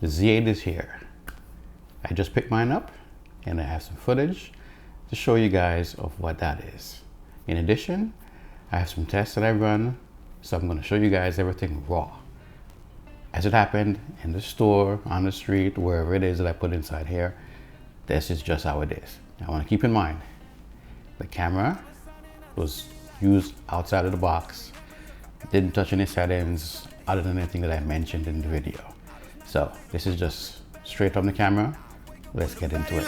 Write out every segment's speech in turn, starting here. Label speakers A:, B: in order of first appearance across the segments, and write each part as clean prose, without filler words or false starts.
A: The Z8 is here. I just picked mine up and I have some footage to show you guys of what that is. In addition, I have some tests that I run, so I'm going to show you guys everything raw. As it happened in the store, on the street, wherever it is that I put inside here, this is just how it is. I want to keep in mind, the camera was used outside of the box, didn't touch any settings other than anything that I mentioned in the video. So this is just straight from the camera. Let's get into it.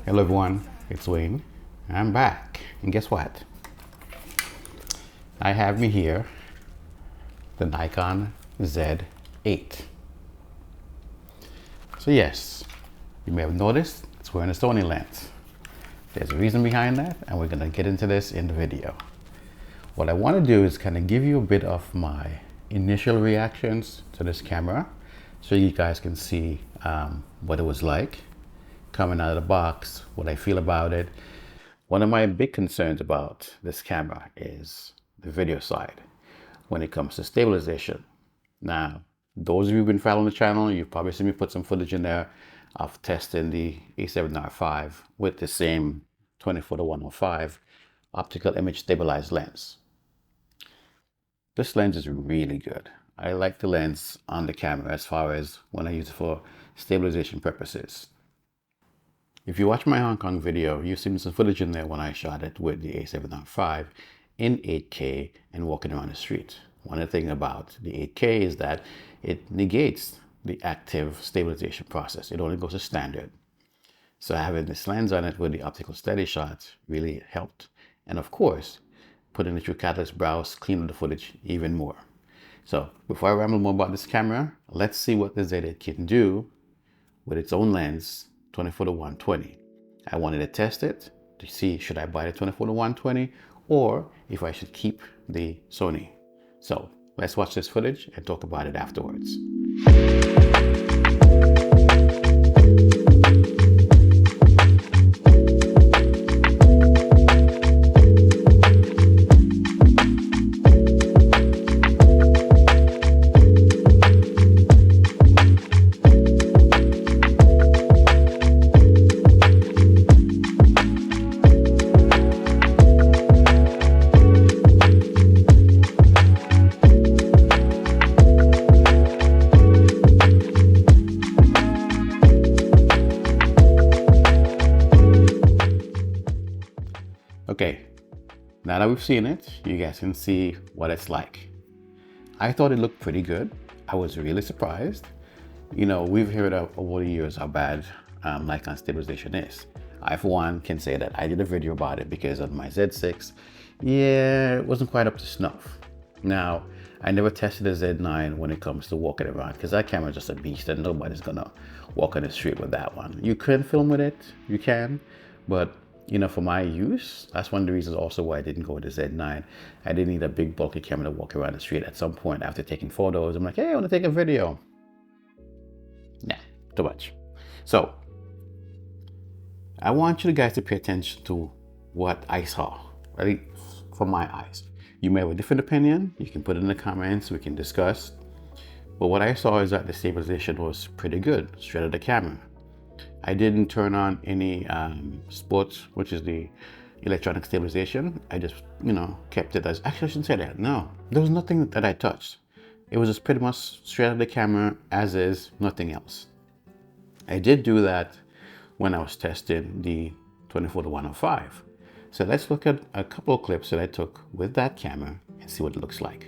A: Hello everyone, it's Wayne. I'm back, and guess what? I have me here the Nikon Z8. So yes, you may have noticed it's wearing a Sony lens. There's a reason behind that, and we're gonna get into this in the video. What I want to do is kind of give you a bit of my initial reactions to this camera so you guys can see what it was like coming out of the box, what I feel about it. One of my big concerns about this camera is the video side when it comes to stabilization. Now, those of you who've been following the channel, you've probably seen me put some footage in there of testing the A7R V with the same 24-105 optical image stabilized lens. This lens is really good. I like the lens on the camera as far as when I use it for stabilization purposes. If you watch my Hong Kong video, you've seen some footage in there when I shot it with the A7R V in 8K and walking around the street. One of the things about the 8K is that it negates the active stabilization process. It only goes to standard. So having this lens on it with the optical steady shots really helped. And of course, putting the true catalyst browse cleaned up the footage even more. So before I ramble more about this camera, let's see what the Z8 can do with its own lens, 24-120. I wanted to test it to see should I buy the 24-120 or if I should keep the Sony. So let's watch this footage and talk about it afterwards. Okay, now that we've seen it, you guys can see what it's like. I thought it looked pretty good. I was really surprised. You know, we've heard over the years how bad Nikon stabilization is. I, for one, can say that I did a video about it because of my Z6. Yeah, it wasn't quite up to snuff. Now, I never tested a Z9 when it comes to walking around because that camera is just a beast and nobody's gonna walk on the street with that one. You can film with it, you can, but you know, for my use, that's one of the reasons also why I didn't go with the Z9. I didn't need a big bulky camera to walk around the street. At some point after taking photos, I'm like, hey, I want to take a video. Nah, too much. So I want you guys to pay attention to what I saw, right, from my eyes. You may have a different opinion. You can put it in the comments. We can discuss. But what I saw is that the stabilization was pretty good, straight out of the camera. I didn't turn on any sports, which is the electronic stabilization. I just, you know, kept it as, actually I shouldn't say that. No, there was nothing that I touched. It was just pretty much straight out of the camera as is, nothing else. I did do that when I was testing the 24-105. So let's look at a couple of clips that I took with that camera and see what it looks like.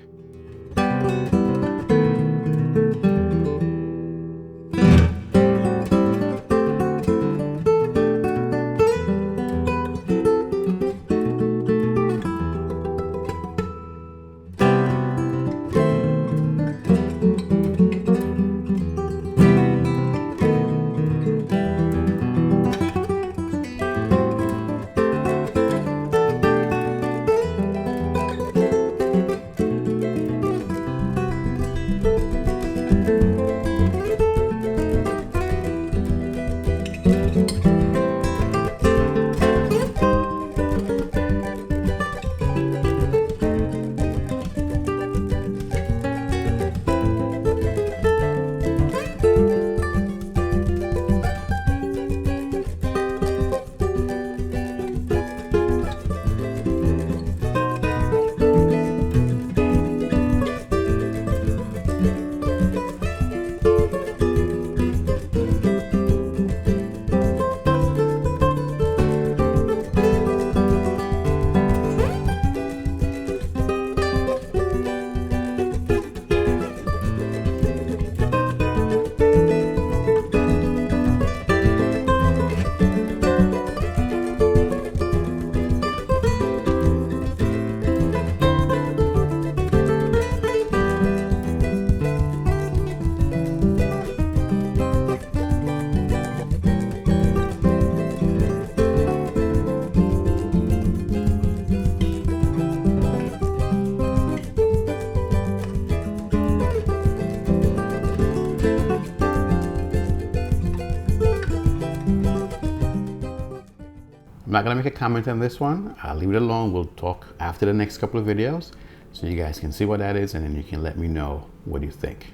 A: not gonna make a comment on this one. I'll leave it alone. We'll talk after the next couple of videos so you guys can see what that is, and then you can let me know what you think.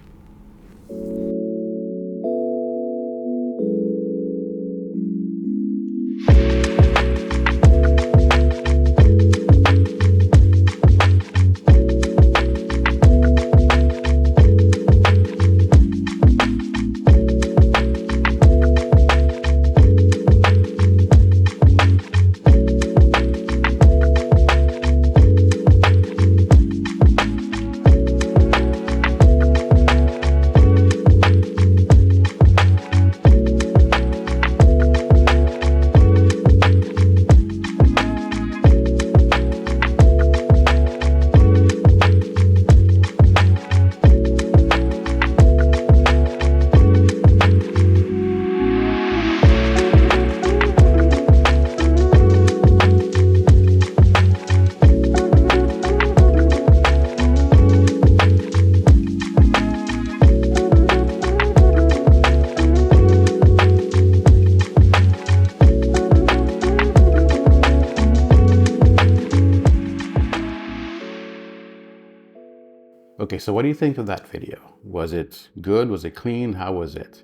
A: Okay, so what do you think of that video? Was it good? Was it clean? How was it?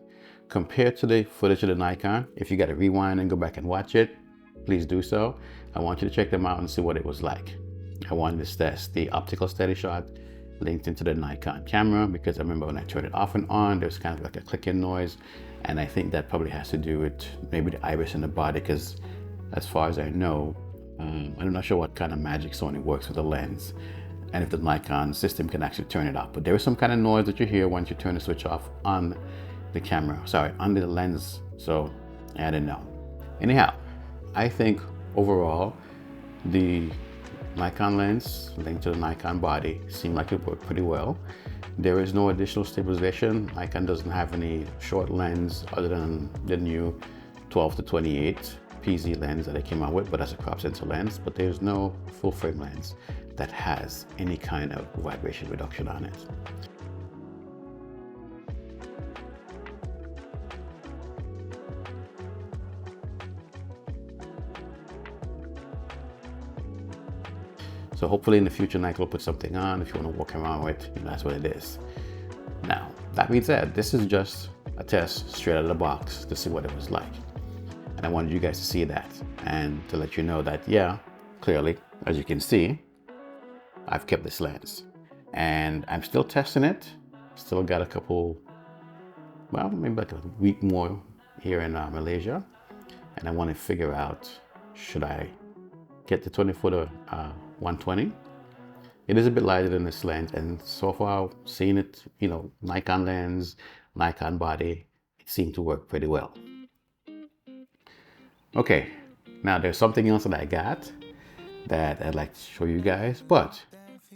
A: Compared to the footage of the Nikon, if you got to rewind and go back and watch it, please do so. I want you to check them out and see what it was like. I wanted to test the optical steady shot linked into the Nikon camera, because I remember when I turned it off and on, there was kind of like a clicking noise. And I think that probably has to do with maybe the iris in the body, because as far as I know, I'm not sure what kind of magic Sony works with the lens, and if the Nikon system can actually turn it off. But there is some kind of noise that you hear once you turn the switch off on the camera, sorry, on the lens. So I didn't know. Anyhow, I think overall, the Nikon lens linked to the Nikon body seemed like it worked pretty well. There is no additional stabilization. Nikon doesn't have any short lens other than the new 12 to 28 PZ lens that they came out with, but that's a crop sensor lens. But there's no full frame lens that has any kind of vibration reduction on it. So hopefully in the future, Nikon will put something on. If you want to walk around with, that's what it is. Now, that being said, this is just a test straight out of the box to see what it was like. And I wanted you guys to see that and to let you know that, yeah, clearly, as you can see, I've kept this lens and I'm still testing it. Still got a couple, well, maybe like a week more here in Malaysia. And I want to figure out, should I get the 20-footer 120? It is a bit lighter than this lens, and so far seeing it, Nikon lens, Nikon body, it seemed to work pretty well. Okay, now there's something else that I got that I'd like to show you guys, but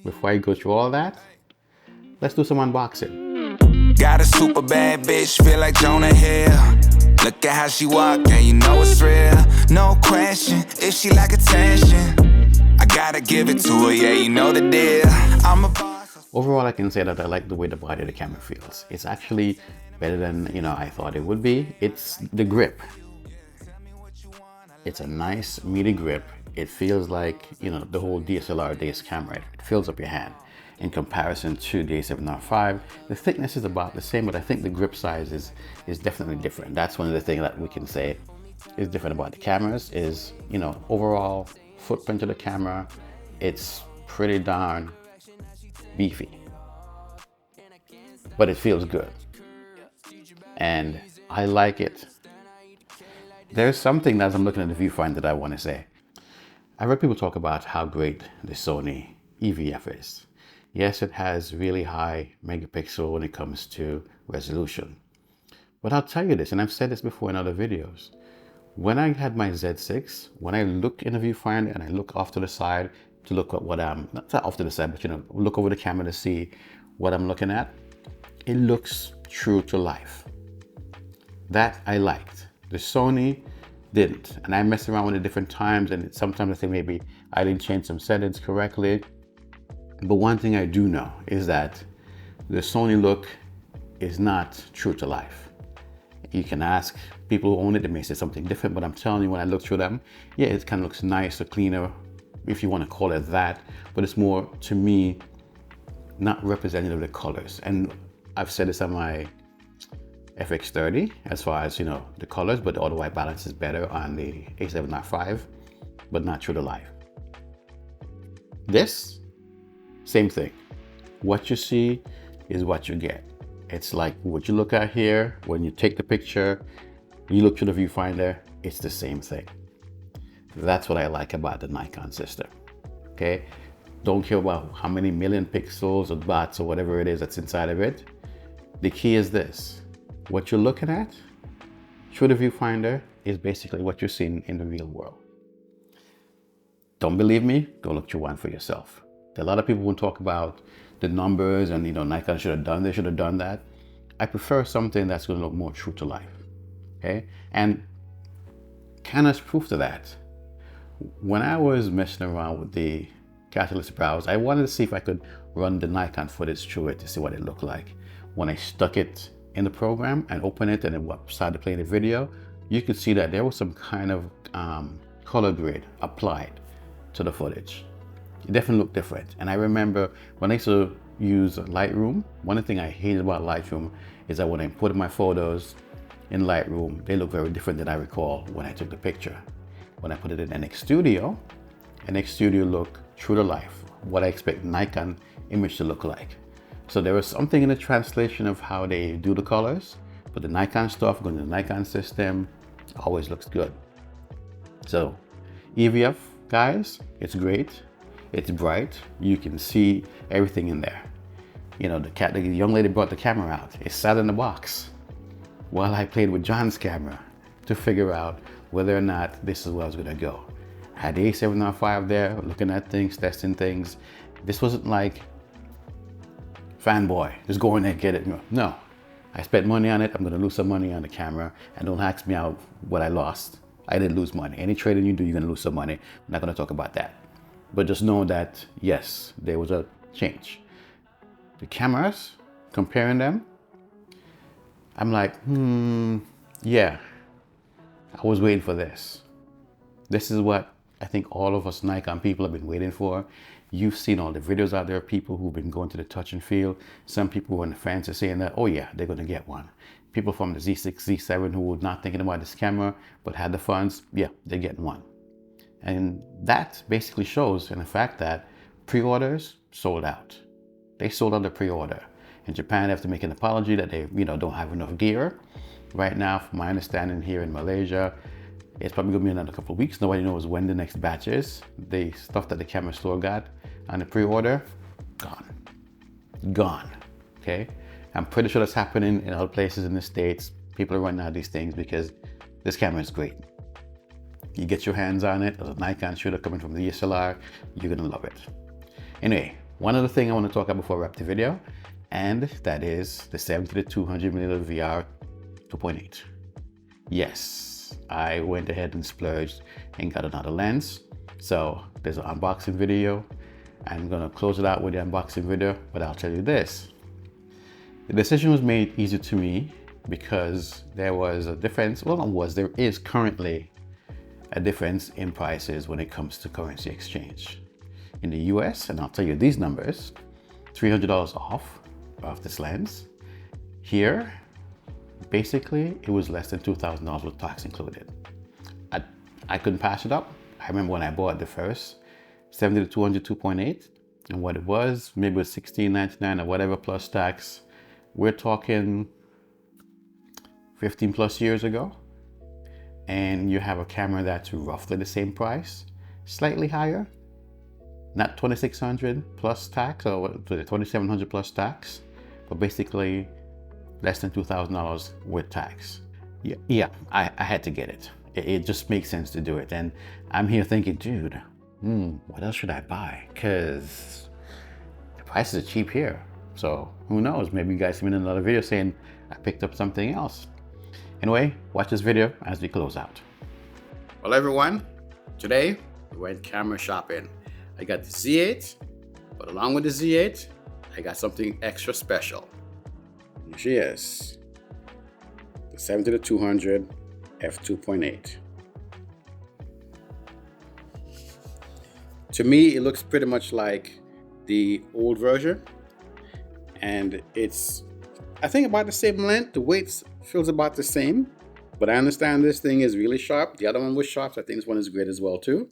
A: before I go through all that, let's do some unboxing.
B: Got a super bad bitch, feel like Jonah Hill. Look at how she walk, and you know it's real. No question, if she like attention, I gotta give it to her, yeah, you know the deal. I'm a boss.
A: Overall, I can say that I like the way the body of the camera feels. It's actually better than, I thought it would be. It's the grip. It's a nice meaty grip. It feels like, the whole DSLR days camera. It fills up your hand. In comparison to the A7R V, the thickness is about the same, but I think the grip size is definitely different. That's one of the things that we can say is different about the cameras is, overall footprint of the camera, it's pretty darn beefy, but it feels good. And I like it. There's something that as I'm looking at the viewfinder that I want to say. I heard people talk about how great the Sony EVF is. Yes, it has really high megapixel when it comes to resolution. But I'll tell you this, and I've said this before in other videos. When I had my Z6, when I look in the viewfinder and I look off to the side to look at what I'm, not off to the side, but look over the camera to see what I'm looking at, it looks true to life. That I liked. The Sony didn't. And I messed around with it different times, and sometimes I think maybe I didn't change some settings correctly. But one thing I do know is that the Sony look is not true to life. You can ask people who own it, they may say something different, but I'm telling you, when I look through them, yeah, it kind of looks nicer, cleaner, if you want to call it that, but it's more, to me, not representative of the colors. And I've said this on my FX30 as far as, you know, the colors, but the auto white balance is better on the A7R V, but not true to life. This, same thing. What you see is what you get. It's like what you look at here, when you take the picture, you look through the viewfinder, it's the same thing. That's what I like about the Nikon system, okay? Don't care about how many million pixels or dots or whatever it is that's inside of it. The key is this: what you're looking at through the viewfinder is basically what you're seeing in the real world. Don't believe me? Go look through one for yourself. There are a lot of people who talk about the numbers and, you know, Nikon should have done this, should have done that. I prefer something that's going to look more true to life, okay? And Canon's proof to that. When I was messing around with the Catalyst browser, I wanted to see if I could run the Nikon footage through it to see what it looked like. When I stuck it in the program and opened it and it started playing the video, you could see that there was some kind of color grade applied to the footage. It definitely looked different. And I remember when I used to use Lightroom, one thing I hated about Lightroom is that when I put my photos in Lightroom, they look very different than I recall when I took the picture. When I put it in NX Studio look true to life, what I expect Nikon image to look like. So there was something in the translation of how they do the colors, but the Nikon stuff going to the Nikon system always looks good. So EVF, guys, it's great. It's bright. You can see everything in there. You know, the young lady brought the camera out. It sat in the box while I played with John's camera to figure out whether or not this is where I was gonna go. I had the A7R V there, looking at things, testing things. This wasn't like fanboy, just go in there and get it. No, I spent money on it. I'm gonna lose some money on the camera, and don't ask me out what I lost. I didn't lose money. Any trading you do, you're gonna lose some money. I'm not gonna talk about that. But just know that, yes, there was a change. The cameras, comparing them, I'm like, yeah, I was waiting for this. This is what I think all of us Nikon people have been waiting for. You've seen all the videos out there of people who've been going to the touch and feel. Some people who are in the fans are saying that, oh yeah, they're gonna get one. People from the Z6, Z7 who were not thinking about this camera, but had the funds, yeah, they're getting one. And that basically shows in the fact that pre-orders sold out. They sold out the pre-order. In Japan, they have to make an apology that they, you know, don't have enough gear. Right now, from my understanding here in Malaysia, it's probably gonna be another couple of weeks. Nobody knows when the next batch is. The stuff that the camera store got on the pre-order, gone, okay? I'm pretty sure that's happening in other places in the States. People are running out of these things because this camera is great. You get your hands on it, as a Nikon shooter coming from the DSLR, you're gonna love it. Anyway, one other thing I want to talk about before I wrap the video, and that is the 70-200mm VR 2.8. Yes, I went ahead and splurged and got another lens. So there's an unboxing video. I'm gonna close it out with the unboxing video, but I'll tell you this. The decision was made easy to me because there was a difference, there is currently a difference in prices when it comes to currency exchange. In the US, and I'll tell you these numbers, $300 off this lens. Here, basically, it was less than $2,000 with tax included. I couldn't pass it up. I remember when I bought the first 70-200 2.8, and what it was, maybe it was $16.99 or whatever plus tax. We're talking 15 plus years ago. And you have a camera that's roughly the same price, slightly higher, not 2,600 plus tax or 2,700 plus tax, but basically less than $2,000 with tax. Yeah, I had to get it. It just makes sense to do it. And I'm here thinking, dude, what else should I buy? Because the prices are cheap here. So who knows? Maybe you guys see me in another video saying I picked up something else. Anyway, watch this video as we close out. Well, everyone, today we went camera shopping. I got the Z8, but along with the Z8, I got something extra special. Here she is, the 70 to 200 f2.8. To me, it looks pretty much like the old version, and it's, I think, about the same length. The weight feels about the same, but I understand this thing is really sharp. The other one was sharp, so I think this one is great as well too.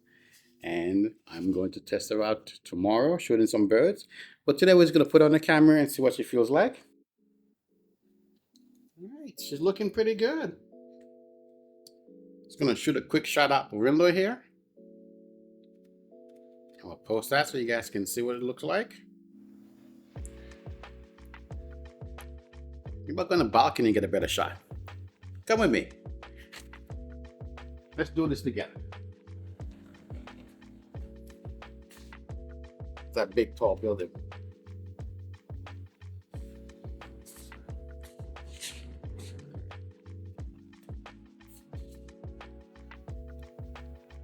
A: And I'm going to test her out tomorrow, shooting some birds. But today we're just going to put on the camera and see what she feels like. All right, she's looking pretty good. Just going to shoot a quick shot out the window here. I'll post that so you guys can see what it looks like. Maybe I'll go on the balcony and get a better shot. Come with me. Let's do this together. That big tall building.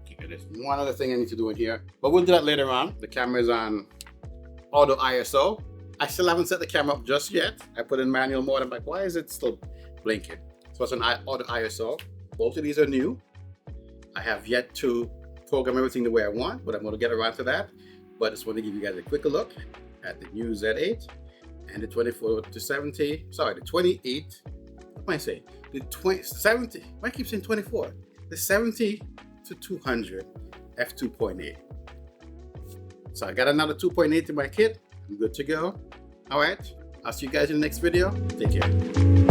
A: Okay, there's one other thing I need to do in here, but we'll do that later on. The camera is on auto ISO. I still haven't set the camera up just yet. I put in manual mode. I'm like, why is it still blinking? So it's on auto ISO. Both of these are new. I have yet to program everything the way I want, but I'm going to get around to that. But I just want to give you guys a quick look at the new Z8 and the 24 to 70. Sorry, the 28. What am I saying? The 70. Why I keep saying 24? The 70 to 200 f2.8. So I got another 2.8 in my kit. I'm good to go. All right. I'll see you guys in the next video. Take care.